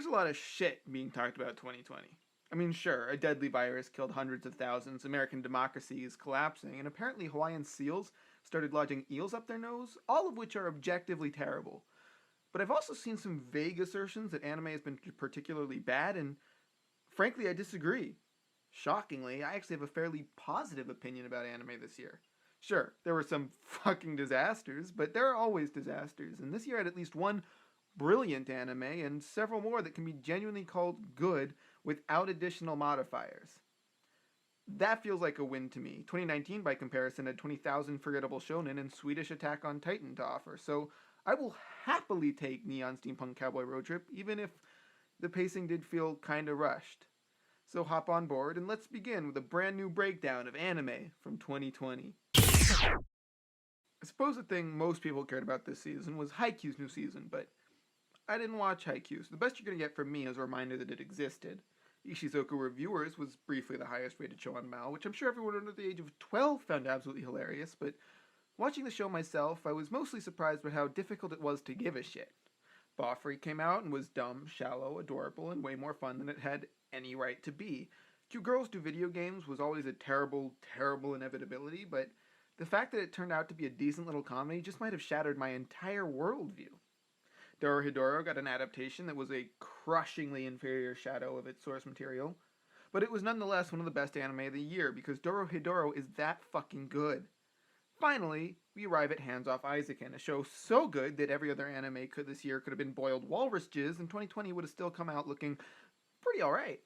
There's a lot of shit being talked about 2020. I mean, sure, a deadly virus killed hundreds of thousands, American democracy is collapsing, and apparently Hawaiian seals started lodging eels up their nose, all of which are objectively terrible. But I've also seen some vague assertions that anime has been particularly bad, and frankly, I disagree. Shockingly, I actually have a fairly positive opinion about anime this year. Sure, there were some fucking disasters, but there are always disasters, and this year had at least one brilliant anime and several more that can be genuinely called good without additional modifiers. That feels like a win to me. 2019, by comparison, had 20,000 forgettable shonen and Swedish Attack on Titan to offer, so I will happily take Neon Steampunk Cowboy Road Trip, even if the pacing did feel kinda rushed. So hop on board and let's begin with a brand new breakdown of anime from 2020. I suppose the thing most people cared about this season was Haikyuu's new season, but I didn't watch Haikyuu, so the best you're gonna get from me is a reminder that it existed. Ishizoku Reviewers was briefly the highest rated show on Mal, which I'm sure everyone under the age of 12 found absolutely hilarious, but watching the show myself, I was mostly surprised by how difficult it was to give a shit. Bofri came out and was dumb, shallow, adorable, and way more fun than it had any right to be. Cute Girls Do Video Games was always a terrible, terrible inevitability, but the fact that it turned out to be a decent little comedy just might have shattered my entire worldview. Dorohedoro got an adaptation that was a crushingly inferior shadow of its source material, but it was nonetheless one of the best anime of the year because Dorohedoro is that fucking good. Finally, we arrive at Hands Off Isaacin, a show so good that every other anime this year could have been boiled walrus jizz, and 2020 would have still come out looking pretty alright.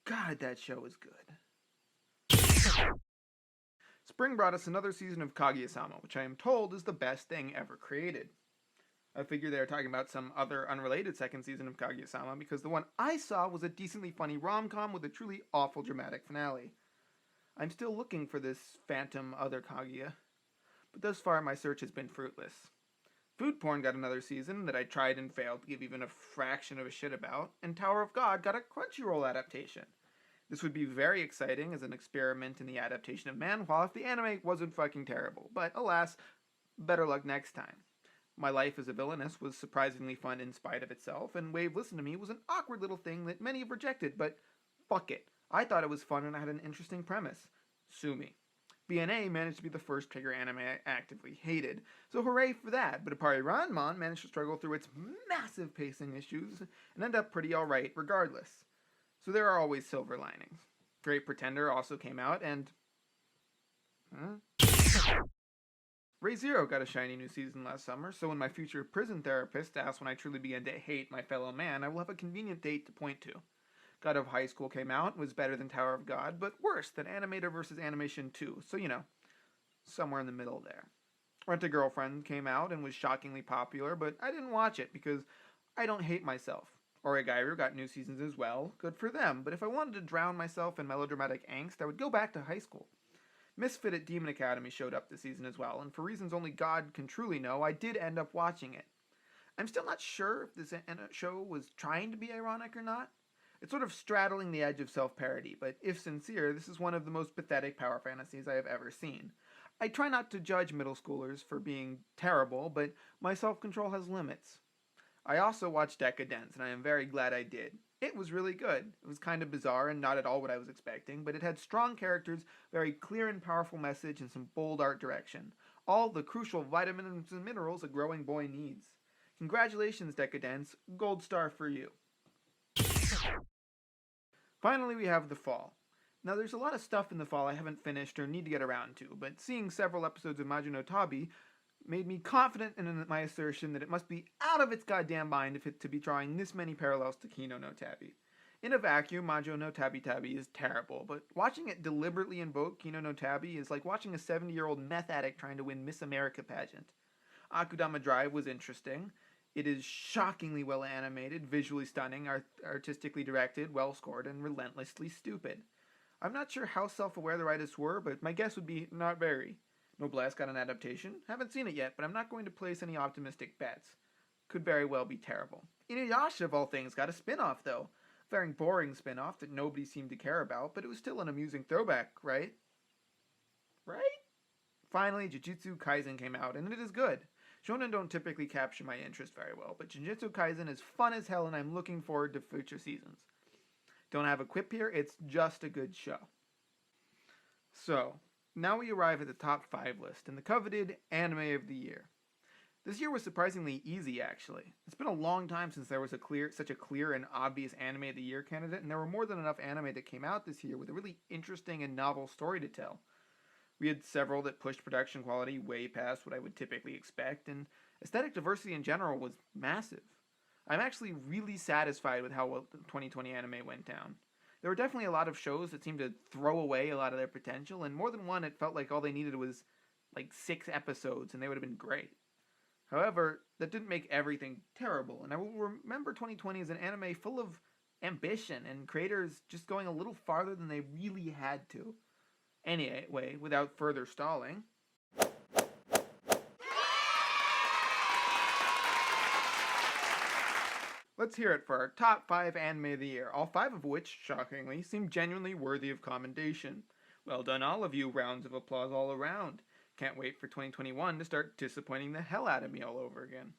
God, that show is good. Spring brought us another season of Kaguya-sama, which I am told is the best thing ever created. I figure they're talking about some other unrelated second season of Kaguya-sama because the one I saw was a decently funny rom-com with a truly awful dramatic finale. I'm still looking for this phantom other Kaguya, but thus far my search has been fruitless. Food Porn got another season that I tried and failed to give even a fraction of a shit about, and Tower of God got a Crunchyroll adaptation. This would be very exciting as an experiment in the adaptation of manhwa if the anime wasn't fucking terrible, but alas, better luck next time. My Life as a Villainess was surprisingly fun in spite of itself, and Wave Listen to Me was an awkward little thing that many have rejected, but fuck it. I thought it was fun and I had an interesting premise. Sue me. BNA managed to be the first Trigger anime I actively hated, so hooray for that, but Appari Ranman managed to struggle through its massive pacing issues and end up pretty alright regardless. So there are always silver linings. Great Pretender also came out, and... Re:Zero got a shiny new season last summer, so when my future prison therapist asks when I truly began to hate my fellow man, I will have a convenient date to point to. God of High School came out and was better than Tower of God, but worse than Animator vs. Animation 2, so somewhere in the middle there. Rent-A-Girlfriend came out and was shockingly popular, but I didn't watch it because I don't hate myself. Oregairu got new seasons as well, good for them, but if I wanted to drown myself in melodramatic angst, I would go back to high school. Misfit at Demon Academy showed up this season as well, and for reasons only God can truly know, I did end up watching it. I'm still not sure if this show was trying to be ironic or not. It's sort of straddling the edge of self-parody, but if sincere, this is one of the most pathetic power fantasies I have ever seen. I try not to judge middle schoolers for being terrible, but my self-control has limits. I also watched Decadence, and I am very glad I did. It was really good. It was kind of bizarre and not at all what I was expecting, but it had strong characters, very clear and powerful message, and some bold art direction. All the crucial vitamins and minerals a growing boy needs. Congratulations, Decadence. Gold star for you. Finally, we have the fall. Now, there's a lot of stuff in the fall I haven't finished or need to get around to, but seeing several episodes of Majou no Tabi made me confident in my assertion that it must be out of its goddamn mind to be drawing this many parallels to Kino no Tabi. In a vacuum, Majou no Tabi Tabi is terrible, but watching it deliberately invoke Kino no Tabi is like watching a 70-year-old meth addict trying to win Miss America pageant. Akudama Drive was interesting. It is shockingly well animated, visually stunning, artistically directed, well scored, and relentlessly stupid. I'm not sure how self-aware the writers were, but my guess would be not very. Noblesse got an adaptation. Haven't seen it yet, but I'm not going to place any optimistic bets. Could very well be terrible. Inuyasha, of all things, got a spin-off, though. A very boring spin-off that nobody seemed to care about, but it was still an amusing throwback, right? Right? Finally, Jujutsu Kaisen came out, and it is good. Shonen don't typically capture my interest very well, but Jujutsu Kaisen is fun as hell and I'm looking forward to future seasons. Don't have a quip here, it's just a good show. So, now we arrive at the top 5 list and the coveted anime of the year. This year was surprisingly easy, actually. It's been a long time since there was such a clear and obvious anime of the year candidate, and there were more than enough anime that came out this year with a really interesting and novel story to tell. We had several that pushed production quality way past what I would typically expect, and aesthetic diversity in general was massive. I'm actually really satisfied with how well the 2020 anime went down. There were definitely a lot of shows that seemed to throw away a lot of their potential, and more than one it felt like all they needed was like 6 episodes and they would have been great. However, that didn't make everything terrible, and I will remember 2020 as an anime full of ambition and creators just going a little farther than they really had to. Anyway, without further stalling, let's hear it for our top 5 anime of the year, all 5 of which, shockingly, seem genuinely worthy of commendation. Well done all of you, rounds of applause all around. Can't wait for 2021 to start disappointing the hell out of me all over again.